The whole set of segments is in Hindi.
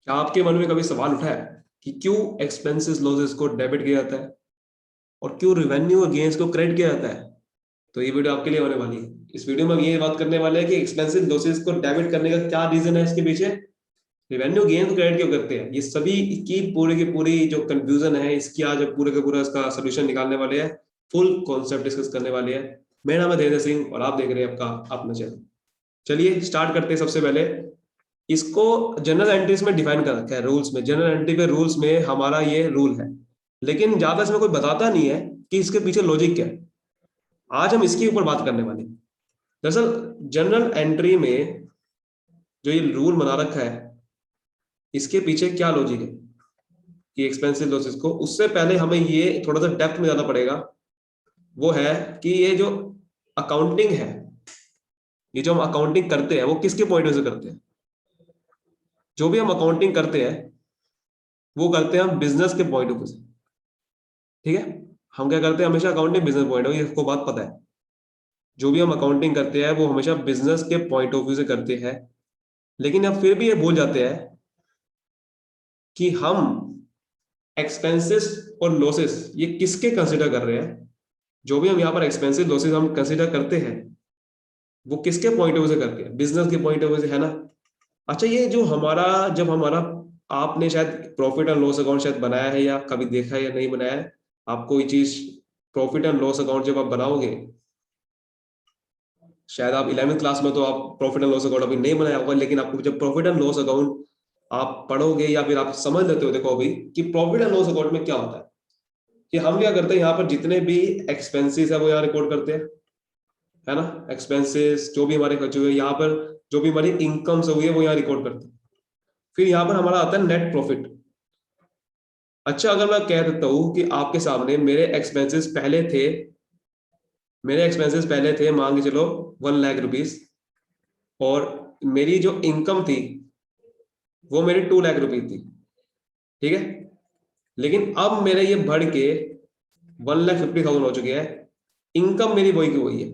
क्या आपके मन में कभी सवाल उठा है कि क्यों एक्सपेंसेस लॉसेस को डेबिट किया जाता है और क्यों रेवेन्यू और गेन्स को क्रेडिट किया जाता है? तो ये वीडियो आपके लिए होने वाली है। इस वीडियो में हम ये बात करने वाले हैं कि एक्सपेंसिव लॉसेस को डेबिट करने का क्या रीजन है, इसके पीछे रेवेन्यू गेन को क्रेडिट क्यों करते हैं, ये सभी की पूरी जो कंफ्यूजन है इसकी आज पूरे का पूरा इसका सोल्यूशन निकालने वाले हैं। फुल कॉन्सेप्ट डिस्कस करने वाले हैं। मेरा नाम है धीरेन्द्र सिंह और आप देख रहे हैं आपका अपना चैनल। चलिए स्टार्ट करते हैं। सबसे पहले इसको जनरल एंट्रीज में डिफाइन कर रखा है रूल्स में। जनरल एंट्री पे रूल्स में हमारा ये रूल है, लेकिन ज्यादा इसमें कोई बताता नहीं है कि इसके पीछे लॉजिक क्या है। आज हम इसके ऊपर बात करने वाले हैं। दरअसल जनरल एंट्री में जो ये रूल बना रखा है इसके पीछे क्या लॉजिक है कि एक्सपेंसिव लॉसेस को, उससे पहले हमें ये थोड़ा सा डेप्थ में जाना पड़ेगा। वो है कि ये जो अकाउंटिंग है, ये जो हम अकाउंटिंग करते हैं वो किसके पॉइंट ऑफ व्यू से करते हैं? जो भी हम अकाउंटिंग करते हैं वो करते हैं हम बिजनेस के पॉइंट ऑफ व्यू से। ठीक है, हम क्या करते हैं हमेशा accounting business point of view, ये आपको बात पता है। जो भी हम अकाउंटिंग करते हैं वो हमेशा बिजनेस के पॉइंट ऑफ व्यू से करते हैं। लेकिन अब फिर भी ये भूल जाते हैं कि हम एक्सपेंसेस और लॉसेस ये किसके कंसिडर कर रहे हैं। जो भी हम यहाँ पर एक्सपेंसिव लॉसेस हम कंसिडर करते हैं वो किसके पॉइंट ऑफ व्यू से करते हैं? बिजनेस के पॉइंट ऑफ व्यू से, है ना। अच्छा, ये जो हमारा जब हमारा आपने शायद प्रॉफिट एंड लॉस अकाउंट शायद बनाया है या कभी देखा है या नहीं बनाया है, आपको ये चीज प्रॉफिट एंड लॉस अकाउंट जब आप बनाओगे, शायद आप 11वीं क्लास में तो आप प्रॉफिट एंड लॉस अकाउंट अभी नहीं बनाया होगा, लेकिन आपको जब प्रॉफिट एंड लॉस अकाउंट आप पढ़ोगे या फिर आप समझ लेते हो, देखो अभी कि प्रॉफिट एंड लॉस अकाउंट में क्या होता है कि हम क्या करते हैं यहाँ पर जितने भी एक्सपेंसेस है वो यहाँ रिकॉर्ड करते हैं, है ना। एक्सपेंसेस जो भी हमारे खर्च हुए, यहाँ पर जो भी हमारी इनकम हुई है वो यहाँ रिकॉर्ड करते हैं। फिर यहाँ पर हमारा आता है नेट प्रॉफिट। अच्छा, अगर मैं कह देता हूँ कि आपके सामने मेरे एक्सपेंसेस पहले थे मान के चलो 1 लाख रुपीज, और मेरी जो इनकम थी वो मेरी 2 लाख रुपीज थी। ठीक है, लेकिन अब मेरे ये बढ़ के 1,50,000 हो चुके हैं। इनकम मेरी वही की वही है,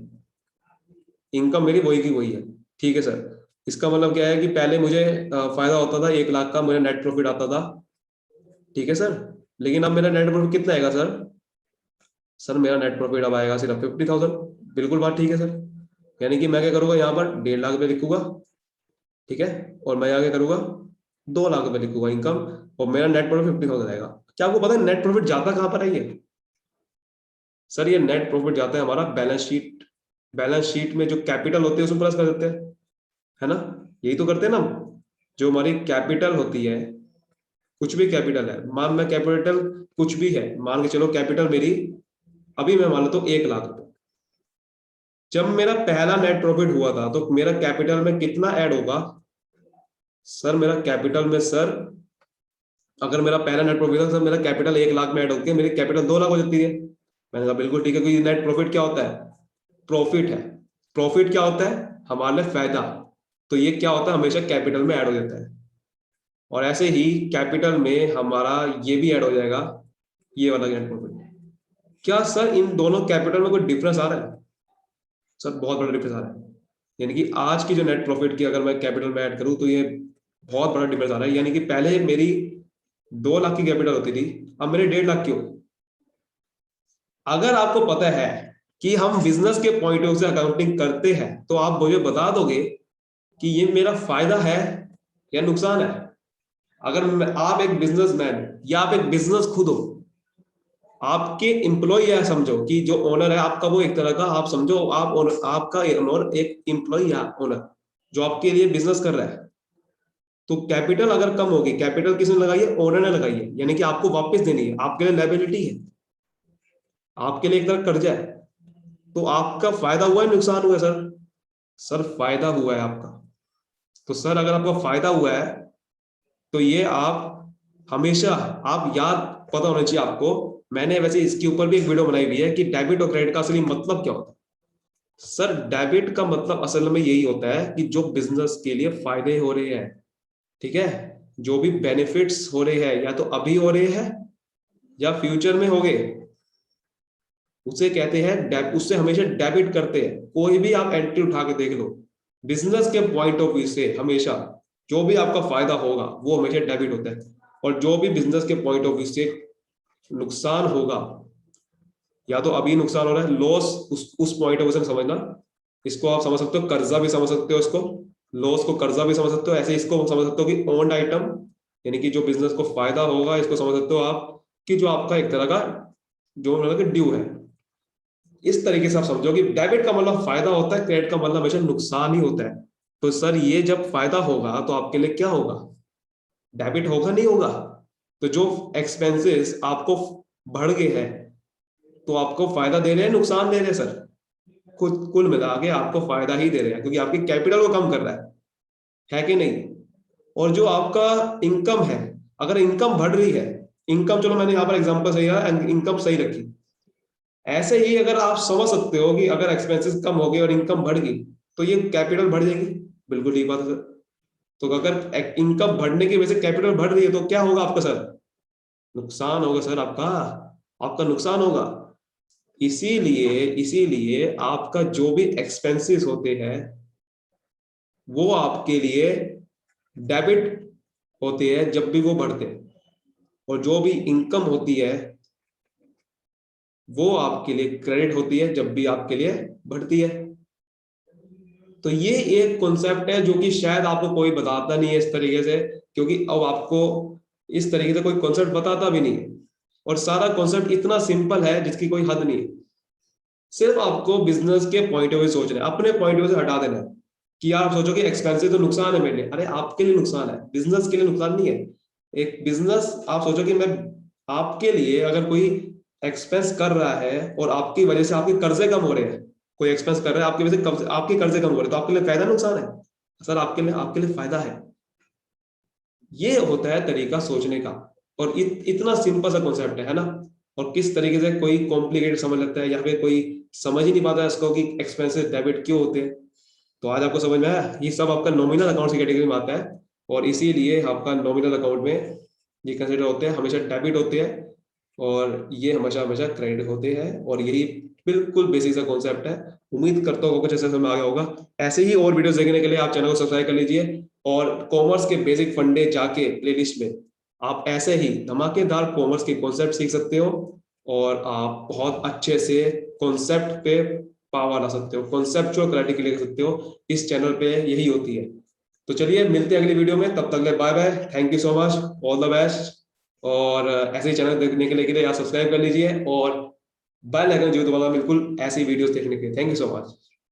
इनकम मेरी वही की वही है। ठीक है सर, इसका मतलब क्या है कि पहले मुझे फायदा होता था 1 लाख का, मुझे नेट प्रॉफिट आता था। ठीक है सर, लेकिन अब मेरा नेट प्रॉफिट कितना आएगा सर? सर मेरा नेट प्रॉफिट अब आएगा सिर्फ 50,000। बिल्कुल बात ठीक है सर। यानी कि मैं क्या करूंगा यहाँ पर 1.5 लाख लिखूंगा। ठीक है, और मैं यहाँ क्या करूंगा 2 लाख लिखूंगा इनकम, और मेरा नेट प्रॉफिट 50,000 आएगा। क्या आपको पता है नेट प्रॉफिट जाता कहाँ पर है ये? सर ये नेट प्रॉफिट जाता है हमारा बैलेंस शीट। बैलेंस शीट में जो कैपिटल होती है उसमें प्लस कर देते हैं, है ना। यही तो करते हैं ना हम। जो हमारी कैपिटल होती है, कुछ भी कैपिटल है, मान मैं कैपिटल कुछ भी है, मान के चलो कैपिटल मेरी अभी मैं मान लेता हूँ 1 लाख रुपए। जब मेरा पहला नेट प्रॉफिट हुआ था तो मेरा कैपिटल में कितना ऐड होगा? सर मेरा कैपिटल में सर, अगर मेरा पहला नेट प्रॉफिट था सर, मेरा कैपिटल 1 लाख में ऐड होकर मेरी कैपिटल 2 लाख हो जाती है। मैंने कहा बिल्कुल ठीक है, क्योंकि नेट प्रॉफिट क्या होता है? प्रॉफिट है। प्रॉफिट क्या होता है? हमारे लिए फायदा। तो ये क्या होता है, हमेशा कैपिटल में ऐड हो जाता है। और ऐसे ही कैपिटल में हमारा ये भी ऐड हो जाएगा, ये वाला नेट प्रॉफिट। क्या सर इन दोनों कैपिटल में कोई डिफरेंस आ रहा है? सर बहुत बड़ा डिफरेंस आ रहा है। यानी कि आज की जो नेट प्रॉफिट की अगर मैं कैपिटल में ऐड करूं तो ये बहुत बड़ा डिफरेंस आ रहा है। यानी कि पहले मेरी 2 लाख की कैपिटल होती थी, अब मेरे 1.5 लाख की होगी। अगर आपको पता है कि हम बिजनेस के पॉइंट ऑफ से अकाउंटिंग करते हैं तो आप मुझे बता दोगे कि ये मेरा फायदा है या नुकसान है। अगर आप एक बिजनेसमैन या आप एक बिजनेस खुद हो, आपके एम्प्लॉय है, समझो कि जो ओनर है आपका वो एक तरह का, आप समझो आप आपका ओनर एक एम्प्लॉय या ओनर जो आपके लिए बिजनेस कर रहा है। तो कैपिटल अगर कम होगी, कैपिटल किसने लगाई है? ओनर ने लगाई है, यानी कि आपको वापस देनी है, आपके लिए लायबिलिटी है, आपके लिए एक तरह कर्जा है। तो आपका फायदा हुआ है नुकसान हुआ है सर? सर फायदा हुआ है आपका। तो सर अगर आपका फायदा हुआ है तो ये आप हमेशा आप याद पता होना चाहिए आपको। मैंने वैसे इसके ऊपर भी एक वीडियो बनाई हुई है कि डेबिट और क्रेडिट का असली मतलब क्या होता है। सर डेबिट का मतलब असल में यही होता है कि जो बिजनेस के लिए फायदे हो रहे हैं, ठीक है, जो भी बेनिफिट्स हो रहे हैं या तो अभी हो रहे हैं या फ्यूचर में होंगे, उसे कहते हैं उससे हमेशा डेबिट करते हैं। कोई भी आप एंट्री उठा के देख लो बिजनेस के पॉइंट ऑफ व्यू से, हमेशा जो भी आपका फायदा होगा वो हमेशा डेबिट होता है, और जो भी बिजनेस के पॉइंट ऑफ व्यू से नुकसान होगा, या तो अभी नुकसान हो रहा है, लॉस उस पॉइंट ऑफ व्यू से समझना, इसको आप समझ सकते हो कर्जा भी समझ सकते हो, इसको लॉस को कर्जा भी समझ सकते हो, ऐसे इसको समझ सकते हो कि ओन्ड आइटम, यानी कि जो बिजनेस को फायदा होगा इसको समझ सकते हो आप कि जो आपका एक तरह का जो मतलब कि ड्यू है। इस तरीके से आप समझो कि डेबिट का मतलब फायदा होता है, क्रेडिट का मतलब हमेशा नुकसान ही होता है। तो सर ये जब फायदा होगा तो आपके लिए क्या होगा, डेबिट होगा नहीं होगा? तो जो एक्सपेंसेस आपको बढ़ गए हैं तो आपको फायदा दे रहे हैं नुकसान दे रहे हैं सर? कुल मिला के आपको फायदा ही दे रहे हैं, क्योंकि आपकी कैपिटल को कम कर रहा है कि नहीं? और जो आपका इनकम है, अगर इनकम बढ़ रही है, इनकम चलो मैंने यहाँ पर एग्जांपल सही है, इनकम सही रखी, ऐसे ही अगर आप समझ सकते हो कि अगर एक्सपेंसेस कम हो गए और इनकम बढ़ गई तो ये कैपिटल बढ़ जाएगी। बिल्कुल ठीक बात है सर। तो अगर इनकम बढ़ने की वजह से कैपिटल बढ़ रही है तो क्या होगा आपका सर? नुकसान होगा सर, आपका आपका नुकसान होगा। इसीलिए इसीलिए आपका जो भी एक्सपेंसेस होते हैं वो आपके लिए डेबिट होते हैं जब भी वो बढ़ते हैं, और जो भी इनकम होती है वो आपके लिए क्रेडिट होती है जब भी आपके लिए बढ़ती है। तो ये एक कॉन्सेप्ट है जो कि शायद आपको कोई बताता नहीं है इस तरीके से, क्योंकि अब आपको इस तरीके से कोई कॉन्सेप्ट बताता भी नहीं है, और सारा कॉन्सेप्ट इतना सिंपल है जिसकी कोई हद नहीं है। सिर्फ आपको बिजनेस के पॉइंट ऑफ व्यू सोचना है, अपने पॉइंट ऑफ व्यू से हटा देना है कि आप सोचो कि एक्सपेंसिव तो नुकसान है मेरे लिए, अरे आपके लिए नुकसान है, बिजनेस के लिए नुकसान नहीं है। एक बिजनेस आप सोचो कि मैं आपके लिए अगर कोई एक्सपेंस कर रहा है और आपकी वजह से आपके कर्जे कम हो रहे हैं, कोई एक्सपेंस कर रहा है आपकी वजह से आपके कर्जे कम हो रहे हैं, तो आपके लिए फायदा नुकसान है? सर आपके लिए फायदा है। ये होता है तरीका सोचने का, और इतना सिंपल सा कॉन्सेप्ट है ना। और किस तरीके से कोई कॉम्प्लिकेटेड समझ लगता है, या फिर कोई समझ ही नहीं पाता है इसको कि एक्सपेंसेस डेबिट क्यों होते हैं। तो आज आपको समझ में आया, ये सब आपका नॉमिनल अकाउंट की कैटेगरी में आता है, और इसीलिए आपका नॉमिनल अकाउंट में ये कंसिडर होते हैं, हमेशा डेबिट होते हैं, और ये हमेशा हमेशा क्रेडिट होते हैं। और यही बिल्कुल बेसिक सा कॉन्सेप्ट है। उम्मीद करता हूँ कुछ ऐसे समझ में आ गया होगा। ऐसे ही और वीडियोस देखने के लिए आप चैनल को सब्सक्राइब कर लीजिए, और कॉमर्स के बेसिक फंडे जाके प्लेलिस्ट में आप ऐसे ही धमाकेदार कॉमर्स के कॉन्सेप्ट सीख सकते हो, और आप बहुत अच्छे से कॉन्सेप्ट पे पावर ला सकते हो, कॉन्सेप्चुअल क्लैरिटी के लिए सकते हो। इस चैनल पे यही होती है। तो चलिए मिलते हैं अगली वीडियो में, तब तक ले bye bye, thank you so much, all the best. और ऐसे ही चैनल देखने के लिए आप सब्सक्राइब कर लीजिए, और बेल आइकन जो दबाना बिल्कुल ऐसी वीडियोस देखने के लिए। Thank you so much.